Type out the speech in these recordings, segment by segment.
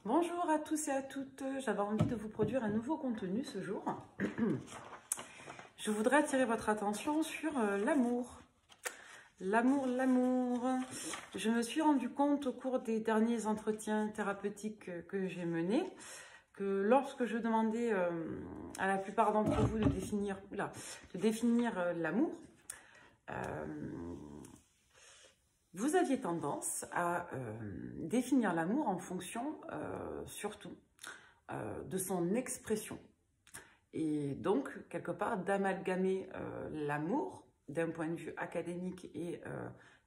Bonjour à tous et à toutes, j'avais envie de vous produire un nouveau contenu ce jour. Je voudrais attirer votre attention sur l'amour. L'amour. Je me suis rendu compte au cours des derniers entretiens thérapeutiques que j'ai menés que lorsque je demandais à la plupart d'entre vous de définir l'amour, vous aviez tendance à définir l'amour en fonction surtout de son expression. Et donc, quelque part, d'amalgamer l'amour d'un point de vue académique et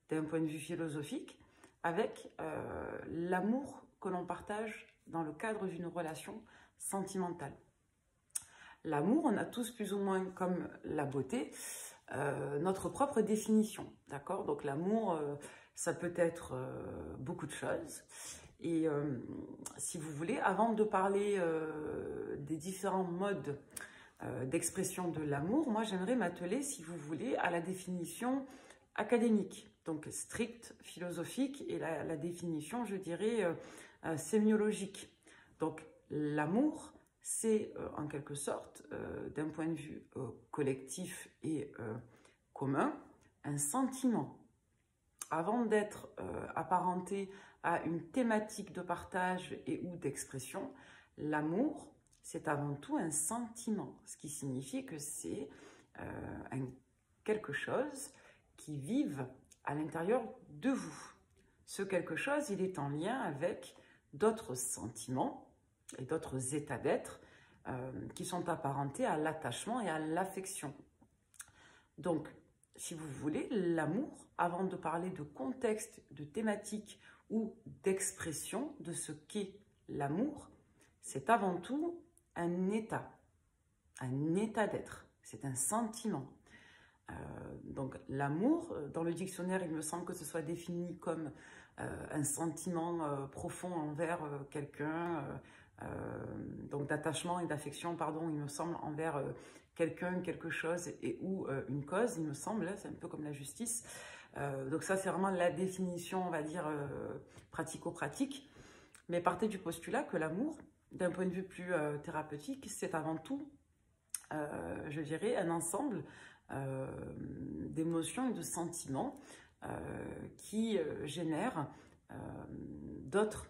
d'un point de vue philosophique avec l'amour que l'on partage dans le cadre d'une relation sentimentale. L'amour, on a tous plus ou moins comme la beauté, notre propre définition, d'accord? Donc l'amour, ça peut être beaucoup de choses. Et si vous voulez, avant de parler des différents modes d'expression de l'amour, moi j'aimerais m'atteler, si vous voulez, à la définition académique, donc stricte, philosophique, et la définition, je dirais, sémiologique. Donc l'amour, c'est en quelque sorte, d'un point de vue collectif et commun, un sentiment. Avant d'être apparenté à une thématique de partage et ou d'expression, l'amour, c'est avant tout un sentiment, ce qui signifie que c'est quelque chose qui vive à l'intérieur de vous. Ce quelque chose, il est en lien avec d'autres sentiments et d'autres états d'être qui sont apparentés à l'attachement et à l'affection. Donc, si vous voulez, l'amour, avant de parler de contexte, de thématique ou d'expression de ce qu'est l'amour, c'est avant tout un état d'être, c'est un sentiment. Donc l'amour, dans le dictionnaire, il me semble que ce soit défini comme un sentiment profond envers quelqu'un, donc d'attachement et d'affection, pardon, il me semble, envers quelqu'un, quelque chose et ou une cause, il me semble, c'est un peu comme la justice. Donc ça, c'est vraiment la définition, on va dire, pratico-pratique. Mais partez du postulat que l'amour, d'un point de vue plus thérapeutique, c'est avant tout, je dirais, un ensemble d'émotions et de sentiments qui génèrent d'autres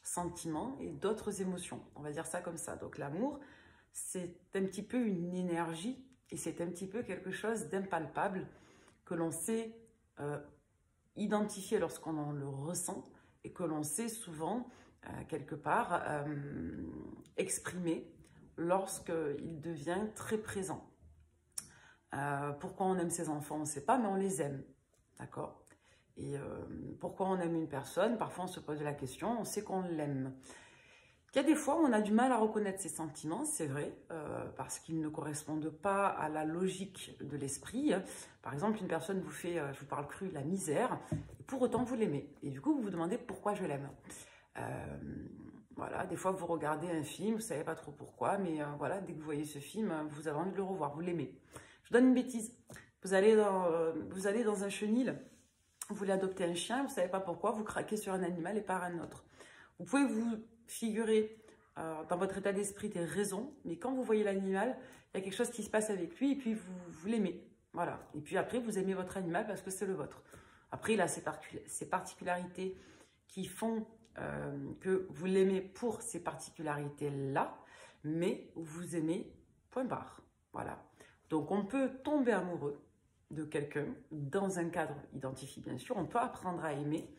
sentiments et d'autres émotions. On va dire ça comme ça. Donc l'amour, c'est un petit peu une énergie et c'est un petit peu quelque chose d'impalpable que l'on sait identifier lorsqu'on le ressent et que l'on sait souvent, quelque part, exprimer lorsqu'il devient très présent. Pourquoi on aime ses enfants, on ne sait pas, mais on les aime, d'accord? Et pourquoi on aime une personne, parfois on se pose la question, on sait qu'on l'aime. Il y a des fois où on a du mal à reconnaître ses sentiments, c'est vrai, parce qu'ils ne correspondent pas à la logique de l'esprit. Par exemple, une personne vous fait, je vous parle cru, la misère, et pour autant vous l'aimez. Et du coup, vous vous demandez pourquoi je l'aime. Voilà, des fois vous regardez un film, vous ne savez pas trop pourquoi, mais voilà, dès que vous voyez ce film, vous avez envie de le revoir, vous l'aimez. Je vous donne une bêtise. Vous allez dans un chenil, vous voulez adopter un chien, vous ne savez pas pourquoi, vous craquez sur un animal et pas un autre. Vous pouvez vous figurer dans votre état d'esprit des raisons, mais quand vous voyez l'animal, il y a quelque chose qui se passe avec lui et puis vous l'aimez. Voilà. Et puis après, vous aimez votre animal parce que c'est le vôtre. Après, il a ses particularités qui font que vous l'aimez pour ces particularités-là, mais vous aimez, point barre. Voilà. Donc, on peut tomber amoureux de quelqu'un dans un cadre identifié, bien sûr. On peut apprendre à aimer.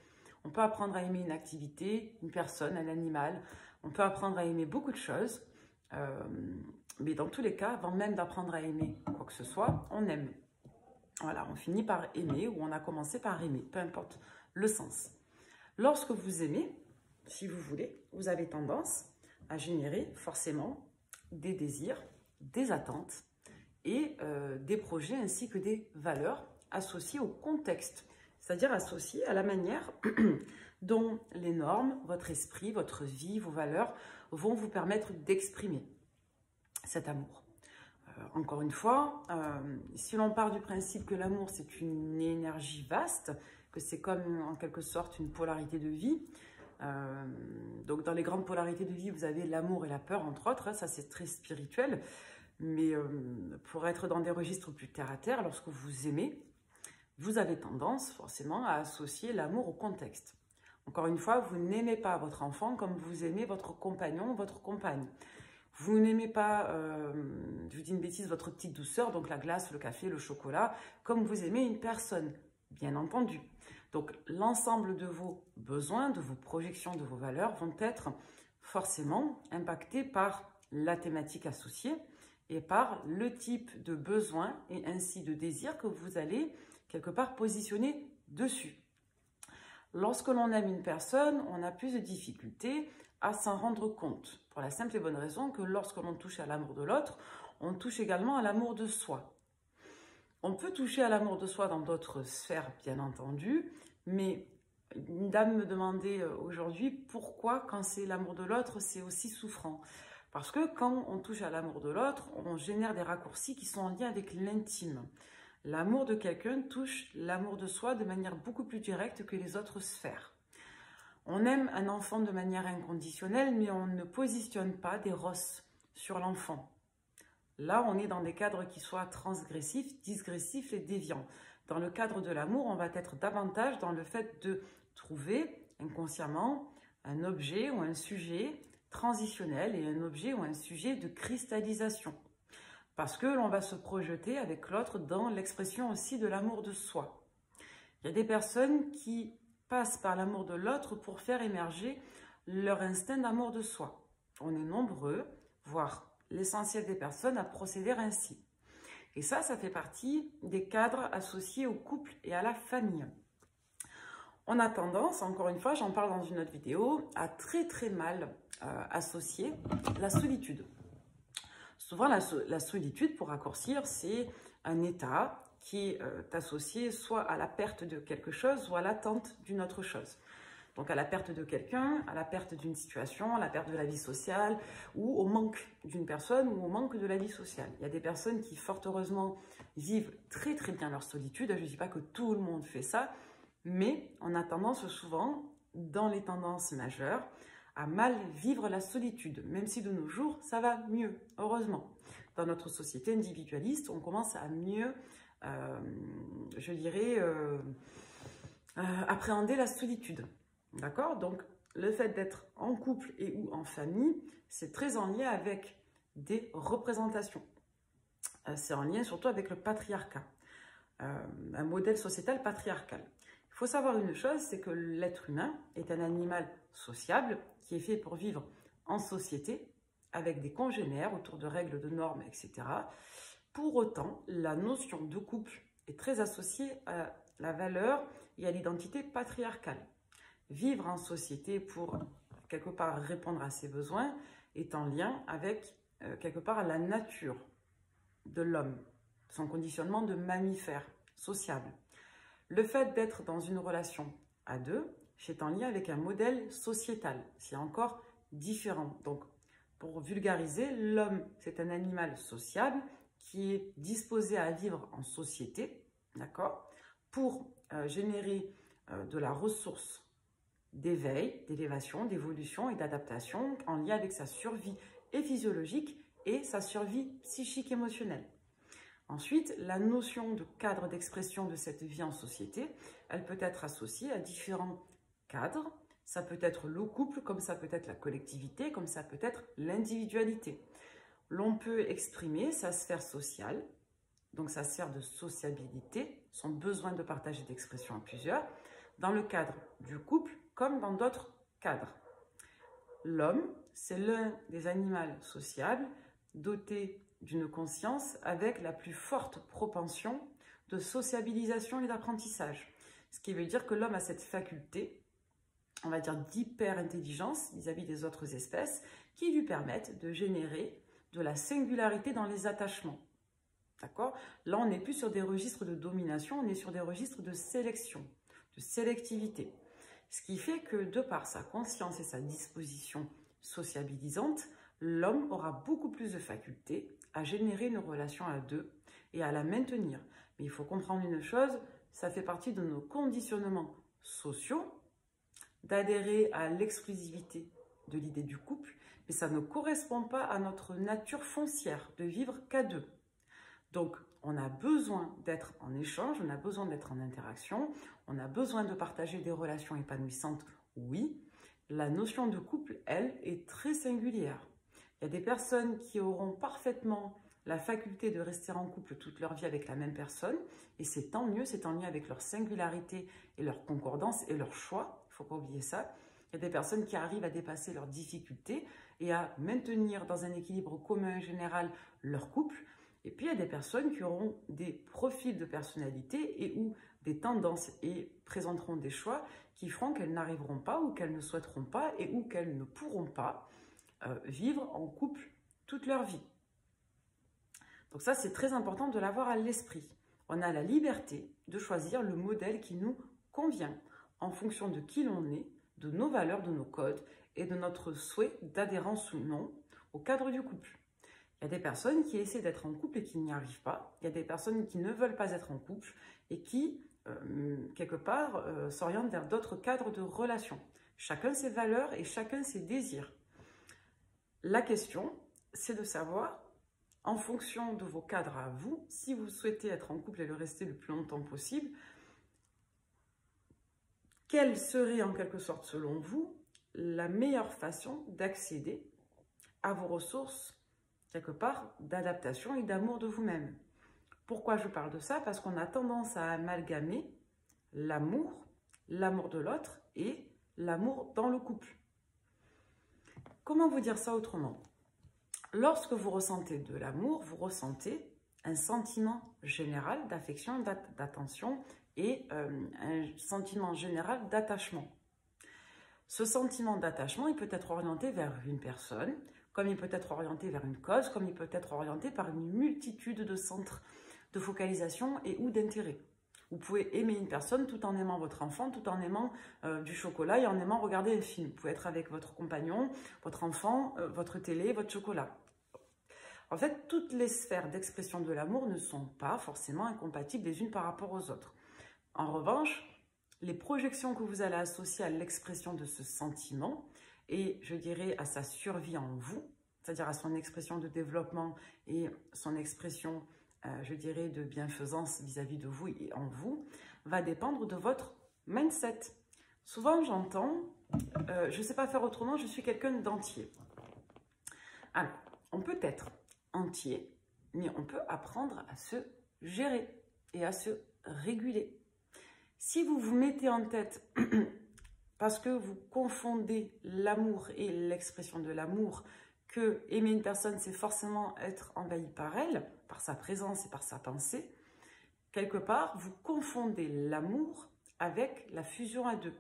On peut apprendre à aimer une activité, une personne, un animal. On peut apprendre à aimer beaucoup de choses. Mais dans tous les cas, avant même d'apprendre à aimer quoi que ce soit, on aime. Voilà, on finit par aimer ou on a commencé par aimer, peu importe le sens. Lorsque vous aimez, si vous voulez, vous avez tendance à générer forcément des désirs, des attentes et des projets ainsi que des valeurs associées au contexte, c'est-à-dire associées à la manière dont les normes, votre esprit, votre vie, vos valeurs vont vous permettre d'exprimer cet amour. Encore une fois, si l'on part du principe que l'amour c'est une énergie vaste, que c'est comme en quelque sorte une polarité de vie, Donc, dans les grandes polarités de vie, vous avez l'amour et la peur, entre autres. Hein, ça, c'est très spirituel. Mais pour être dans des registres plus terre-à-terre, lorsque vous aimez, vous avez tendance forcément à associer l'amour au contexte. Encore une fois, vous n'aimez pas votre enfant comme vous aimez votre compagnon ou votre compagne. Vous n'aimez pas, je vous dis une bêtise, votre petite douceur, donc la glace, le café, le chocolat, comme vous aimez une personne, bien entendu. Donc, l'ensemble de vos besoins, de vos projections, de vos valeurs vont être forcément impactés par la thématique associée et par le type de besoin et ainsi de désir que vous allez quelque part positionner dessus. Lorsque l'on aime une personne, on a plus de difficultés à s'en rendre compte, pour la simple et bonne raison que lorsque l'on touche à l'amour de l'autre, on touche également à l'amour de soi. On peut toucher à l'amour de soi dans d'autres sphères, bien entendu, mais une dame me demandait aujourd'hui pourquoi, quand c'est l'amour de l'autre, c'est aussi souffrant. Parce que quand on touche à l'amour de l'autre, on génère des raccourcis qui sont en lien avec l'intime. L'amour de quelqu'un touche l'amour de soi de manière beaucoup plus directe que les autres sphères. On aime un enfant de manière inconditionnelle, mais on ne positionne pas des rosses sur l'enfant. Là, on est dans des cadres qui soient transgressifs, digressifs et déviants. Dans le cadre de l'amour, on va être davantage dans le fait de trouver inconsciemment un objet ou un sujet transitionnel et un objet ou un sujet de cristallisation. Parce que l'on va se projeter avec l'autre dans l'expression aussi de l'amour de soi. Il y a des personnes qui passent par l'amour de l'autre pour faire émerger leur instinct d'amour de soi. On est nombreux, voire l'essentiel des personnes, à procéder ainsi. Et ça fait partie des cadres associés au couple et à la famille. On a tendance, encore une fois, j'en parle dans une autre vidéo, à très mal associer la solitude. Souvent, la solitude, pour raccourcir, c'est un état qui est associé soit à la perte de quelque chose, soit à l'attente d'une autre chose. Donc à la perte de quelqu'un, à la perte d'une situation, à la perte de la vie sociale, ou au manque d'une personne, ou au manque de la vie sociale. Il y a des personnes qui, fort heureusement, vivent très bien leur solitude. Je ne dis pas que tout le monde fait ça, mais on a tendance souvent, dans les tendances majeures, à mal vivre la solitude, même si de nos jours, ça va mieux, heureusement. Dans notre société individualiste, on commence à mieux, je dirais, appréhender la solitude. D'accord? Donc, le fait d'être en couple et ou en famille, c'est très en lien avec des représentations. C'est en lien surtout avec le patriarcat, un modèle sociétal patriarcal. Il faut savoir une chose, c'est que l'être humain est un animal sociable qui est fait pour vivre en société avec des congénères autour de règles, de normes, etc. Pour autant, la notion de couple est très associée à la valeur et à l'identité patriarcale. Vivre en société pour, quelque part, répondre à ses besoins est en lien avec, quelque part, la nature de l'homme, son conditionnement de mammifère sociable. Le fait d'être dans une relation à deux, c'est en lien avec un modèle sociétal. C'est encore différent. Donc, pour vulgariser, l'homme, c'est un animal sociable qui est disposé à vivre en société, d'accord, pour générer de la ressource d'éveil, d'élévation, d'évolution et d'adaptation en lien avec sa survie et physiologique et sa survie psychique émotionnelle. Ensuite, la notion de cadre d'expression de cette vie en société, elle peut être associée à différents cadres. Ça peut être le couple, comme ça peut être la collectivité, comme ça peut être l'individualité. L'on peut exprimer sa sphère sociale, donc sa sphère de sociabilité, son besoin de partage et d'expression à plusieurs, dans le cadre du couple comme dans d'autres cadres. L'homme, c'est l'un des animaux sociables dotés d'une conscience avec la plus forte propension de sociabilisation et d'apprentissage. Ce qui veut dire que l'homme a cette faculté, on va dire d'hyper-intelligence vis-à-vis des autres espèces, qui lui permettent de générer de la singularité dans les attachements. D'accord? Là, on n'est plus sur des registres de domination, on est sur des registres de sélection, de sélectivité. Ce qui fait que, de par sa conscience et sa disposition sociabilisante, l'homme aura beaucoup plus de facultés à générer une relation à deux et à la maintenir. Mais il faut comprendre une chose, ça fait partie de nos conditionnements sociaux d'adhérer à l'exclusivité de l'idée du couple, mais ça ne correspond pas à notre nature foncière de vivre qu'à deux. Donc, on a besoin d'être en échange, on a besoin d'être en interaction, on a besoin de partager des relations épanouissantes, oui. La notion de couple, elle, est très singulière. Il y a des personnes qui auront parfaitement la faculté de rester en couple toute leur vie avec la même personne, et c'est tant mieux avec leur singularité et leur concordance et leur choix, il ne faut pas oublier ça. Il y a des personnes qui arrivent à dépasser leurs difficultés et à maintenir dans un équilibre commun général leur couple. Et puis, il y a des personnes qui auront des profils de personnalité et ou des tendances et présenteront des choix qui feront qu'elles n'arriveront pas ou qu'elles ne souhaiteront pas et ou qu'elles ne pourront pas vivre en couple toute leur vie. Donc ça, c'est très important de l'avoir à l'esprit. On a la liberté de choisir le modèle qui nous convient en fonction de qui l'on est, de nos valeurs, de nos codes et de notre souhait d'adhérence ou non au cadre du couple. Il y a des personnes qui essaient d'être en couple et qui n'y arrivent pas. Il y a des personnes qui ne veulent pas être en couple et qui, quelque part, s'orientent vers d'autres cadres de relations. Chacun ses valeurs et chacun ses désirs. La question, c'est de savoir, en fonction de vos cadres à vous, si vous souhaitez être en couple et le rester le plus longtemps possible, quelle serait en quelque sorte, selon vous, la meilleure façon d'accéder à vos ressources, quelque part, d'adaptation et d'amour de vous-même. Pourquoi je parle de ça? Parce qu'on a tendance à amalgamer l'amour de l'autre et l'amour dans le couple. Comment vous dire ça autrement? Lorsque vous ressentez de l'amour, vous ressentez un sentiment général d'affection, d'attention et un sentiment général d'attachement. Ce sentiment d'attachement, il peut être orienté vers une personne, comme il peut être orienté vers une cause, comme il peut être orienté par une multitude de centres de focalisation et ou d'intérêt. Vous pouvez aimer une personne tout en aimant votre enfant, tout en aimant du chocolat et en aimant regarder un film. Vous pouvez être avec votre compagnon, votre enfant, votre télé, votre chocolat. En fait, toutes les sphères d'expression de l'amour ne sont pas forcément incompatibles les unes par rapport aux autres. En revanche, les projections que vous allez associer à l'expression de ce sentiment et, je dirais, à sa survie en vous, c'est-à-dire à son expression de développement et son expression, je dirais, de bienfaisance vis-à-vis de vous et en vous, va dépendre de votre mindset. Souvent, j'entends je ne sais pas faire autrement, je suis quelqu'un d'entier. Alors, on peut être entier, mais on peut apprendre à se gérer et à se réguler. Si vous vous mettez en tête, parce que vous confondez l'amour et l'expression de l'amour, que aimer une personne, c'est forcément être envahi par elle, par sa présence et par sa pensée, quelque part, vous confondez l'amour avec la fusion à deux.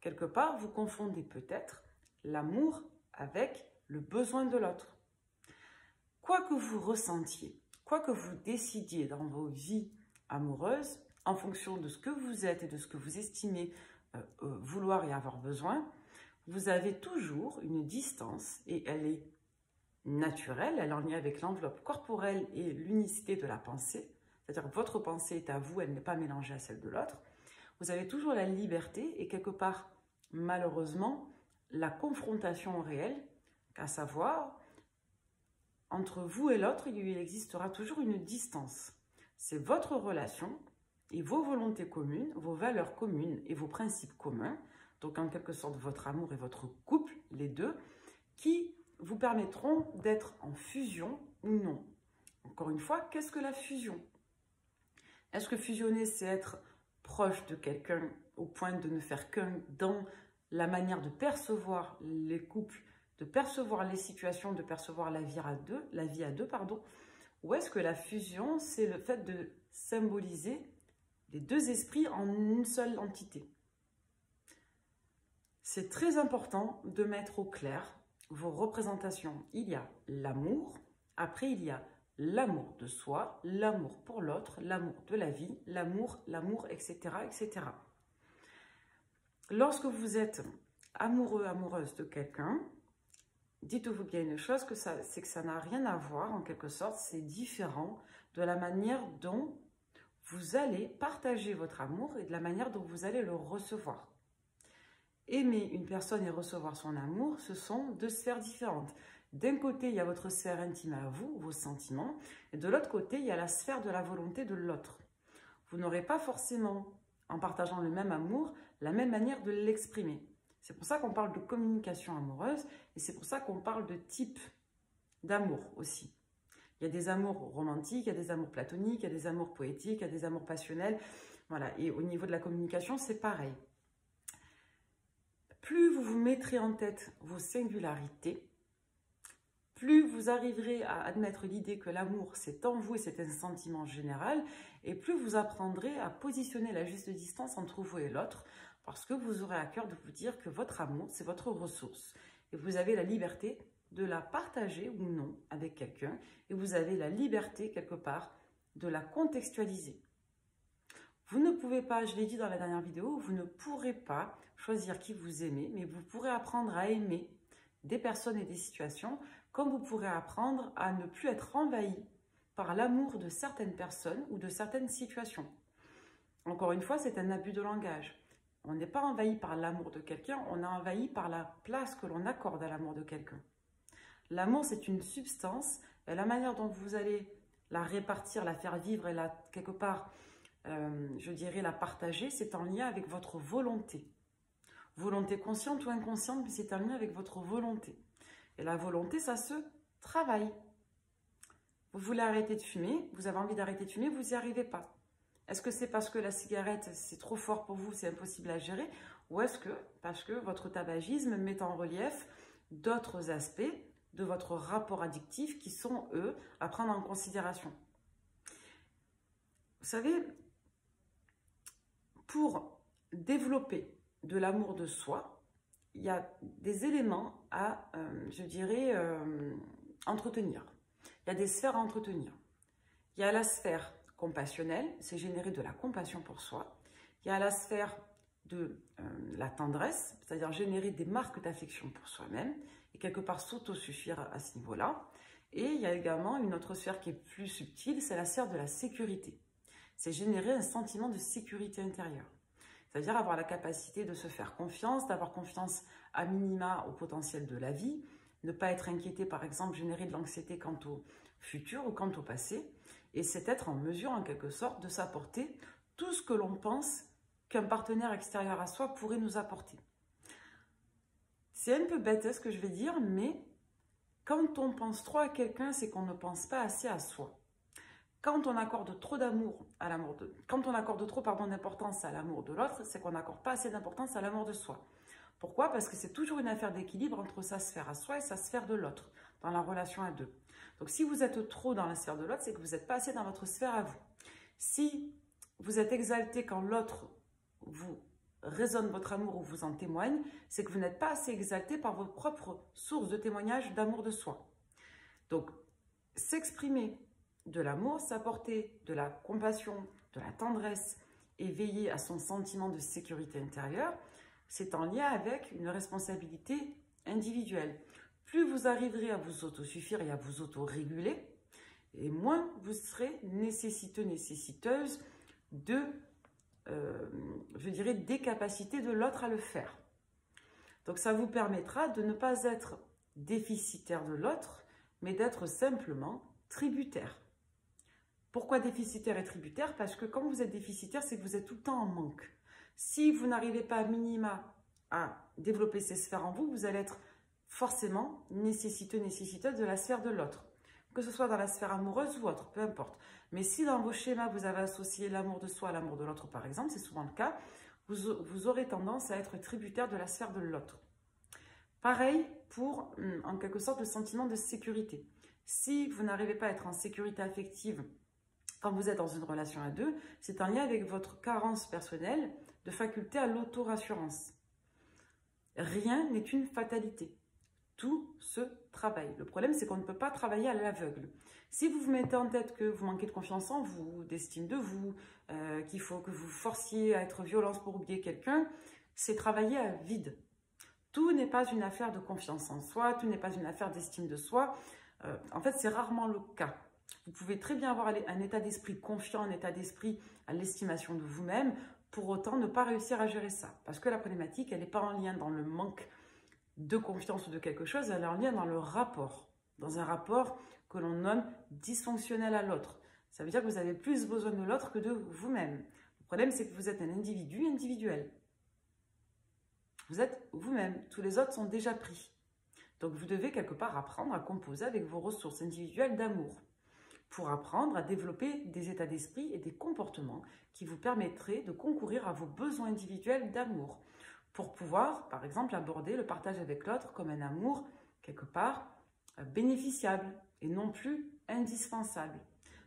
Quelque part, vous confondez peut-être l'amour avec le besoin de l'autre. Quoi que vous ressentiez, quoi que vous décidiez dans vos vies amoureuses, en fonction de ce que vous êtes et de ce que vous estimez vouloir et avoir besoin, vous avez toujours une distance et elle est naturelle, elle est en lien avec l'enveloppe corporelle et l'unicité de la pensée, c'est-à-dire que votre pensée est à vous, elle n'est pas mélangée à celle de l'autre. Vous avez toujours la liberté et quelque part, malheureusement, la confrontation réelle, à savoir, entre vous et l'autre, il existera toujours une distance. C'est votre relation et vos volontés communes, vos valeurs communes et vos principes communs, donc en quelque sorte votre amour et votre couple, les deux, qui vous permettront d'être en fusion ou non. Encore une fois, qu'est-ce que la fusion? Est-ce que fusionner, c'est être proche de quelqu'un au point de ne faire qu'un dans la manière de percevoir les couples, de percevoir les situations, de percevoir la vie à deux, ou est-ce que la fusion, c'est le fait de symboliser les deux esprits en une seule entité? C'est très important de mettre au clair vos représentations. Il y a l'amour, après il y a l'amour de soi, l'amour pour l'autre, l'amour de la vie, l'amour, etc., etc. Lorsque vous êtes amoureux, amoureuse de quelqu'un, dites-vous bien une chose, c'est que ça n'a rien à voir, en quelque sorte, c'est différent de la manière dont vous allez partager votre amour et de la manière dont vous allez le recevoir. aimer une personne et recevoir son amour, ce sont deux sphères différentes. D'un côté, il y a votre sphère intime à vous, vos sentiments, et de l'autre côté, il y a la sphère de la volonté de l'autre. Vous n'aurez pas forcément, en partageant le même amour, la même manière de l'exprimer. C'est pour ça qu'on parle de communication amoureuse, et c'est pour ça qu'on parle de type d'amour aussi. Il y a des amours romantiques, il y a des amours platoniques, il y a des amours poétiques, il y a des amours passionnels. Voilà, et au niveau de la communication, c'est pareil. Plus vous vous mettrez en tête vos singularités, plus vous arriverez à admettre l'idée que l'amour, c'est en vous et c'est un sentiment général, et plus vous apprendrez à positionner la juste distance entre vous et l'autre, parce que vous aurez à cœur de vous dire que votre amour, c'est votre ressource. Et vous avez la liberté de la partager ou non avec quelqu'un, et vous avez la liberté, quelque part, de la contextualiser. Vous ne pouvez pas, je l'ai dit dans la dernière vidéo, vous ne pourrez pas choisir qui vous aimez, mais vous pourrez apprendre à aimer des personnes et des situations, comme vous pourrez apprendre à ne plus être envahi par l'amour de certaines personnes ou de certaines situations. Encore une fois, c'est un abus de langage. On n'est pas envahi par l'amour de quelqu'un, on est envahi par la place que l'on accorde à l'amour de quelqu'un. L'amour, c'est une substance, et la manière dont vous allez la répartir, la faire vivre et quelque part, je dirais, la partager, c'est en lien avec votre volonté. Volonté consciente ou inconsciente, mais c'est en lien avec votre volonté. Et la volonté, ça se travaille. Vous voulez arrêter de fumer, vous avez envie d'arrêter de fumer, vous n'y arrivez pas. Est-ce que c'est parce que la cigarette, c'est trop fort pour vous, c'est impossible à gérer? Ou est-ce que parce que votre tabagisme met en relief d'autres aspects de votre rapport addictif qui sont, eux, à prendre en considération? Vous savez, pour développer de l'amour de soi, il y a des éléments à, je dirais, entretenir. Il y a des sphères à entretenir. Il y a la sphère compassionnelle, c'est générer de la compassion pour soi. Il y a la sphère de la tendresse, c'est-à-dire générer des marques d'affection pour soi-même et quelque part s'autosuffire à ce niveau-là. Et il y a également une autre sphère qui est plus subtile, c'est la sphère de la sécurité. C'est générer un sentiment de sécurité intérieure. C'est-à-dire avoir la capacité de se faire confiance, d'avoir confiance à minima au potentiel de la vie, ne pas être inquiété, par exemple, générer de l'anxiété quant au futur ou quant au passé, et c'est être en mesure, en quelque sorte, de s'apporter tout ce que l'on pense qu'un partenaire extérieur à soi pourrait nous apporter. C'est un peu bête ce que je vais dire, mais quand on pense trop à quelqu'un, c'est qu'on ne pense pas assez à soi. Quand on accorde trop d'amour à l'amour quand on accorde trop d'importance à l'amour de l'autre, c'est qu'on n'accorde pas assez d'importance à l'amour de soi. Pourquoi? Parce que c'est toujours une affaire d'équilibre entre sa sphère à soi et sa sphère de l'autre, dans la relation à deux. Donc si vous êtes trop dans la sphère de l'autre, c'est que vous n'êtes pas assez dans votre sphère à vous. Si vous êtes exalté quand l'autre vous résonne votre amour ou vous en témoigne, c'est que vous n'êtes pas assez exalté par vos propres sources de témoignage d'amour de soi. Donc, s'exprimer de l'amour, s'apporter de la compassion, de la tendresse et veiller à son sentiment de sécurité intérieure, c'est en lien avec une responsabilité individuelle. Plus vous arriverez à vous autosuffire et à vous auto-réguler, et moins vous serez nécessiteux, nécessiteuse de, je dirais, des capacités de l'autre à le faire. Donc ça vous permettra de ne pas être déficitaire de l'autre, mais d'être simplement tributaire. Pourquoi déficitaire et tributaire? Parce que quand vous êtes déficitaire, c'est que vous êtes tout le temps en manque. Si vous n'arrivez pas à minima à développer ces sphères en vous, vous allez être forcément nécessiteux, nécessiteuse de la sphère de l'autre. Que ce soit dans la sphère amoureuse ou autre, peu importe. Mais si dans vos schémas, vous avez associé l'amour de soi à l'amour de l'autre, par exemple, c'est souvent le cas, vous aurez tendance à être tributaire de la sphère de l'autre. Pareil pour, en quelque sorte, le sentiment de sécurité. Si vous n'arrivez pas à être en sécurité affective quand vous êtes dans une relation à deux, c'est en lien avec votre carence personnelle de faculté à l'auto-rassurance. Rien n'est une fatalité. Tout se travaille. Le problème, c'est qu'on ne peut pas travailler à l'aveugle. Si vous vous mettez en tête que vous manquez de confiance en vous, d'estime de vous, qu'il faut que vous forciez à être violente pour oublier quelqu'un, c'est travailler à vide. Tout n'est pas une affaire de confiance en soi, tout n'est pas une affaire d'estime de soi. En fait, c'est rarement le cas. Vous pouvez très bien avoir un état d'esprit confiant, un état d'esprit à l'estimation de vous-même, pour autant ne pas réussir à gérer ça. Parce que la problématique, elle n'est pas en lien dans le manque de confiance ou de quelque chose, elle est en lien dans le rapport. Dans un rapport que l'on nomme dysfonctionnel à l'autre. Ça veut dire que vous avez plus besoin de l'autre que de vous-même. Le problème, c'est que vous êtes un individu individuel. Vous êtes vous-même. Tous les autres sont déjà pris. Donc, vous devez quelque part apprendre à composer avec vos ressources individuelles d'amour pour apprendre à développer des états d'esprit et des comportements qui vous permettraient de concourir à vos besoins individuels d'amour pour pouvoir, par exemple, aborder le partage avec l'autre comme un amour, quelque part, bénéficiable et non plus indispensable.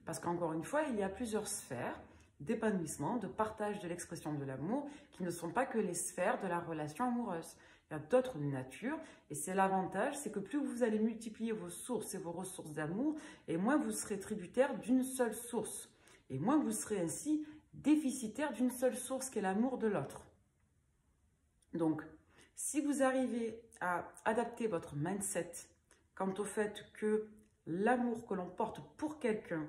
Parce qu'encore une fois, il y a plusieurs sphères d'épanouissement, de partage de l'expression de l'amour qui ne sont pas que les sphères de la relation amoureuse. Il y a d'autres natures et c'est l'avantage, c'est que plus vous allez multiplier vos sources et vos ressources d'amour et moins vous serez tributaire d'une seule source et moins vous serez ainsi déficitaire d'une seule source qui est l'amour de l'autre. Donc, si vous arrivez à adapter votre mindset quant au fait que l'amour que l'on porte pour quelqu'un,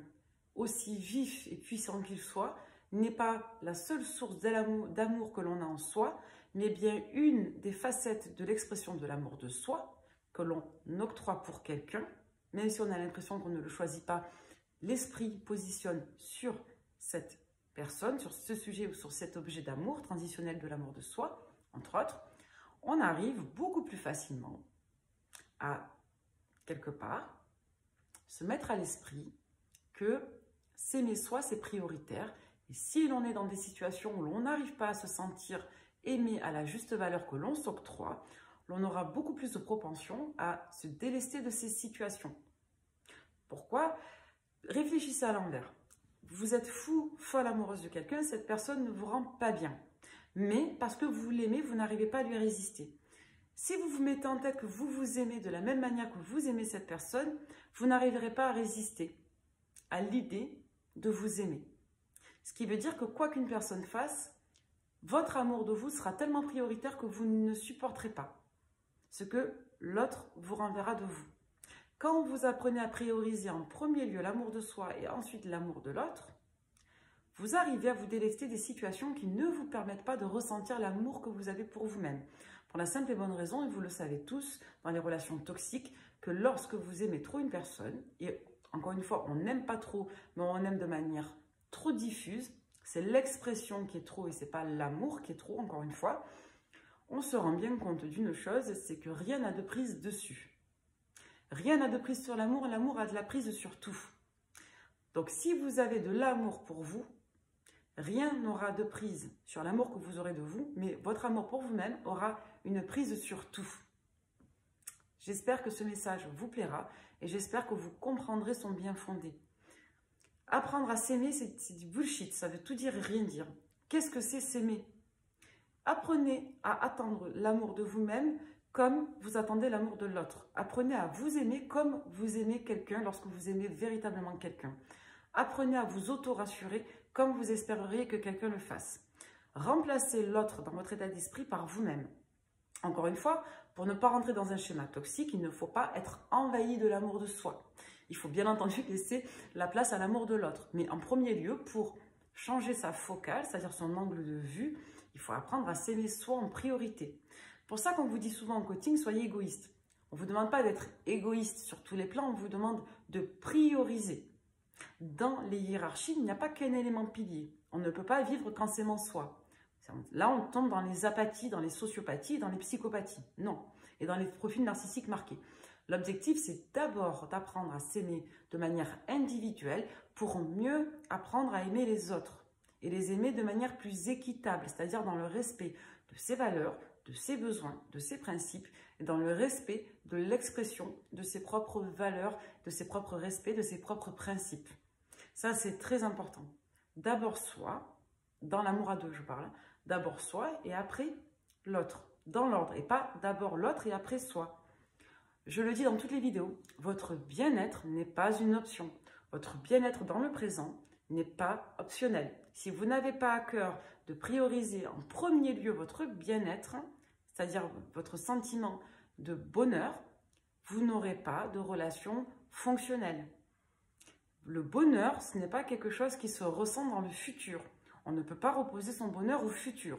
aussi vif et puissant qu'il soit, n'est pas la seule source d'amour que l'on a en soi, mais bien une des facettes de l'expression de l'amour de soi que l'on octroie pour quelqu'un, même si on a l'impression qu'on ne le choisit pas, l'esprit positionne sur cette personne, sur ce sujet ou sur cet objet d'amour, transitionnel de l'amour de soi, entre autres, on arrive beaucoup plus facilement à, quelque part, se mettre à l'esprit que s'aimer soi, c'est prioritaire. Et si l'on est dans des situations où l'on n'arrive pas à se sentir aimé à la juste valeur que l'on s'octroie, l'on aura beaucoup plus de propension à se délester de ces situations. Pourquoi? Réfléchissez à l'envers. Vous êtes fou, folle amoureuse de quelqu'un, cette personne ne vous rend pas bien. Mais parce que vous l'aimez, vous n'arrivez pas à lui résister. Si vous vous mettez en tête que vous vous aimez de la même manière que vous aimez cette personne, vous n'arriverez pas à résister à l'idée de vous aimer. Ce qui veut dire que quoi qu'une personne fasse, votre amour de vous sera tellement prioritaire que vous ne supporterez pas ce que l'autre vous renverra de vous. Quand vous apprenez à prioriser en premier lieu l'amour de soi et ensuite l'amour de l'autre, vous arrivez à vous délester des situations qui ne vous permettent pas de ressentir l'amour que vous avez pour vous-même. Pour la simple et bonne raison, et vous le savez tous, dans les relations toxiques, que lorsque vous aimez trop une personne, et encore une fois, on n'aime pas trop, mais on aime de manière trop diffuse, c'est l'expression qui est trop et ce n'est pas l'amour qui est trop, encore une fois, on se rend bien compte d'une chose, c'est que rien n'a de prise dessus. Rien n'a de prise sur l'amour, l'amour a de la prise sur tout. Donc si vous avez de l'amour pour vous, rien n'aura de prise sur l'amour que vous aurez de vous, mais votre amour pour vous-même aura une prise sur tout. J'espère que ce message vous plaira et j'espère que vous comprendrez son bien fondé. Apprendre à s'aimer, c'est du bullshit, ça veut tout dire et rien dire. Qu'est-ce que c'est s'aimer? Apprenez à attendre l'amour de vous-même comme vous attendez l'amour de l'autre. Apprenez à vous aimer comme vous aimez quelqu'un lorsque vous aimez véritablement quelqu'un. Apprenez à vous auto-rassurer comme vous espéreriez que quelqu'un le fasse. Remplacez l'autre dans votre état d'esprit par vous-même. Encore une fois, pour ne pas rentrer dans un schéma toxique, il ne faut pas être envahi de l'amour de soi. Il faut bien entendu laisser la place à l'amour de l'autre. Mais en premier lieu, pour changer sa focale, c'est-à-dire son angle de vue, il faut apprendre à s'aimer soi en priorité. Pour ça qu'on vous dit souvent en coaching, soyez égoïste. On ne vous demande pas d'être égoïste sur tous les plans, on vous demande de prioriser. Dans les hiérarchies, il n'y a pas qu'un élément pilier. On ne peut pas vivre qu'en s'aimant soi. Là, on tombe dans les apathies, dans les sociopathies, dans les psychopathies. Non. Et dans les profils narcissiques marqués. L'objectif, c'est d'abord d'apprendre à s'aimer de manière individuelle pour mieux apprendre à aimer les autres. Et les aimer de manière plus équitable, c'est-à-dire dans le respect de ses valeurs, de ses besoins, de ses principes, et dans le respect de l'expression de ses propres valeurs, de ses propres respects, de ses propres principes. Ça, c'est très important. D'abord soi, dans l'amour à deux, je parle, d'abord soi et après l'autre, dans l'ordre, et pas d'abord l'autre et après soi. Je le dis dans toutes les vidéos, votre bien-être n'est pas une option. Votre bien-être dans le présent n'est pas optionnel. Si vous n'avez pas à cœur de prioriser en premier lieu votre bien-être, c'est-à-dire votre sentiment de bonheur, vous n'aurez pas de relation fonctionnelle. Le bonheur, ce n'est pas quelque chose qui se ressent dans le futur. On ne peut pas reposer son bonheur au futur.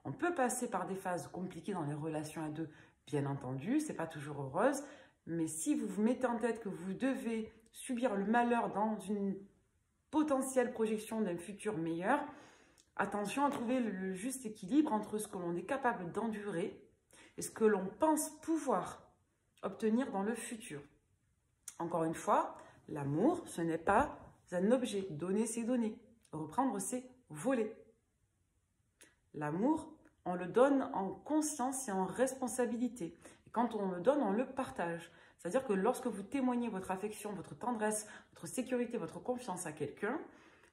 On peut passer par des phases compliquées dans les relations à deux, bien entendu, c'est pas toujours heureuse, mais si vous vous mettez en tête que vous devez subir le malheur dans une potentielle projection d'un futur meilleur, attention à trouver le juste équilibre entre ce que l'on est capable d'endurer et ce que l'on pense pouvoir obtenir dans le futur. Encore une fois, l'amour, ce n'est pas un objet. Donner, c'est donner. Reprendre, c'est voler. L'amour, on le donne en conscience et en responsabilité. Et quand on le donne, on le partage. C'est-à-dire que lorsque vous témoignez votre affection, votre tendresse, votre sécurité, votre confiance à quelqu'un,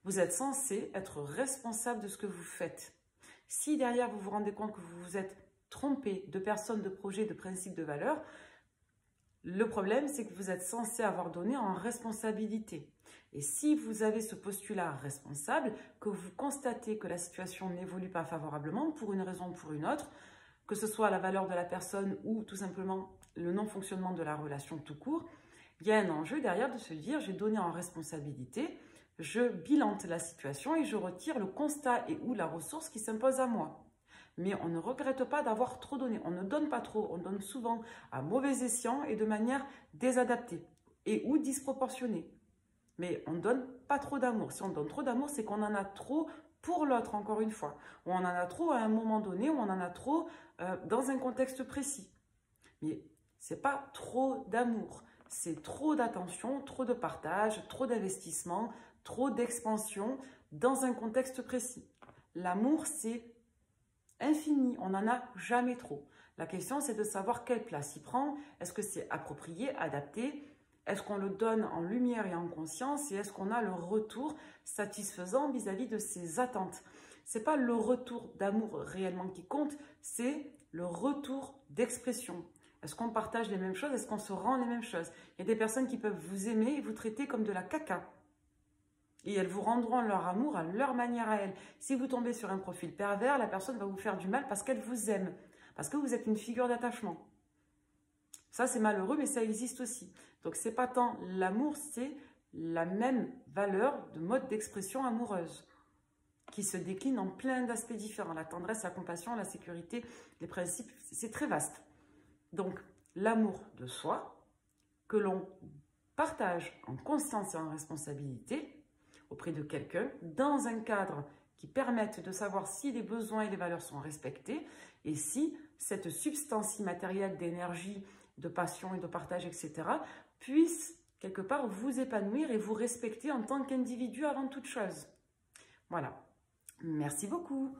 vous êtes censé être responsable de ce que vous faites. Si derrière, vous vous rendez compte que vous vous êtes trompé de personnes, de projets, de principes, de valeurs, le problème, c'est que vous êtes censé avoir donné en responsabilité. Et si vous avez ce postulat responsable, que vous constatez que la situation n'évolue pas favorablement pour une raison ou pour une autre, que ce soit la valeur de la personne ou tout simplement le non-fonctionnement de la relation tout court, il y a un enjeu derrière de se dire j'ai donné en responsabilité, je bilante la situation et je retire le constat et ou la ressource qui s'impose à moi. Mais on ne regrette pas d'avoir trop donné. On ne donne pas trop, on donne souvent à mauvais escient et de manière désadaptée et ou disproportionnée. Mais on ne donne pas trop d'amour. Si on donne trop d'amour, c'est qu'on en a trop pour l'autre, encore une fois. Ou on en a trop à un moment donné, ou on en a trop dans un contexte précis. Mais ce n'est pas trop d'amour. C'est trop d'attention, trop de partage, trop d'investissement, trop d'expansion dans un contexte précis. L'amour, c'est infini, on n'en a jamais trop. La question, c'est de savoir quelle place il prend. Est-ce que c'est approprié, adapté? Est-ce qu'on le donne en lumière et en conscience? Et est-ce qu'on a le retour satisfaisant vis-à-vis de ses attentes? Ce n'est pas le retour d'amour réellement qui compte, c'est le retour d'expression. Est-ce qu'on partage les mêmes choses? Est-ce qu'on se rend les mêmes choses? Il y a des personnes qui peuvent vous aimer et vous traiter comme de la caca. Et elles vous rendront leur amour à leur manière à elles. Si vous tombez sur un profil pervers, la personne va vous faire du mal parce qu'elle vous aime. Parce que vous êtes une figure d'attachement. Ça, c'est malheureux, mais ça existe aussi. Donc, ce n'est pas tant l'amour, c'est la même valeur de mode d'expression amoureuse qui se décline en plein d'aspects différents. La tendresse, la compassion, la sécurité, les principes, c'est très vaste. Donc, l'amour de soi, que l'on partage en conscience et en responsabilité, auprès de quelqu'un, dans un cadre qui permette de savoir si les besoins et les valeurs sont respectés et si cette substance immatérielle d'énergie, de passion et de partage, etc., puisse quelque part vous épanouir et vous respecter en tant qu'individu avant toute chose. Voilà. Merci beaucoup.